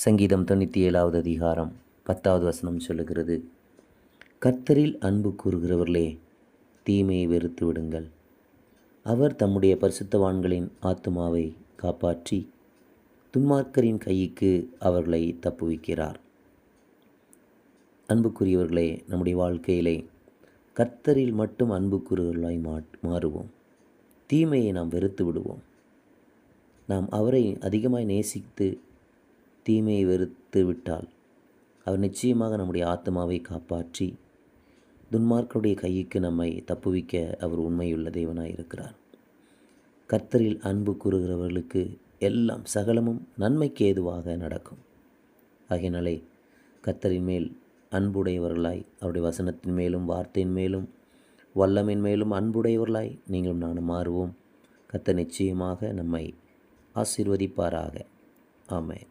சங்கீதம் 97வது அதிகாரம் 10வது வசனம் சொல்லுகிறது, கர்த்தரில் அன்பு கூறுகிறவர்களே, தீமையை வெறுத்து விடுங்கள். அவர் தம்முடைய பரிசுத்தவான்களின் ஆத்துமாவை காப்பாற்றி துன்மார்க்கரின் கைக்கு அவர்களை தப்புவிக்கிறார். அன்புக்குரியவர்களே, நம்முடைய வாழ்க்கையிலே கர்த்தரில் மட்டும் அன்பு கூறுகிறவர்களாய் மாறுவோம். தீமையை நாம் வெறுத்து விடுவோம். நாம் அவரை அதிகமாய் நேசித்து தீமையை வெறுத்து விட்டால் அவர் நிச்சயமாக நம்முடைய ஆத்மாவை காப்பாற்றி துன்மார்க்கருடைய கைக்கு நம்மை தப்புவிக்க அவர் உண்மையுள்ள தேவனாய் இருக்கிறார். கர்த்தரில் அன்பு கூறுகிறவர்களுக்கு எல்லாம் சகலமும் நன்மைக்கு ஏதுவாக நடக்கும். ஆகையினாலே கர்த்தரின் மேல் அன்புடையவர்களாய், அவருடைய வசனத்தின் மேலும் வார்த்தையின் மேலும் வல்லமின் மேலும் அன்புடையவர்களாய் நீங்களும் நானும் மாறுவோம். கர்த்தர் நிச்சயமாக நம்மை ஆசீர்வதிப்பாராக. ஆமென்.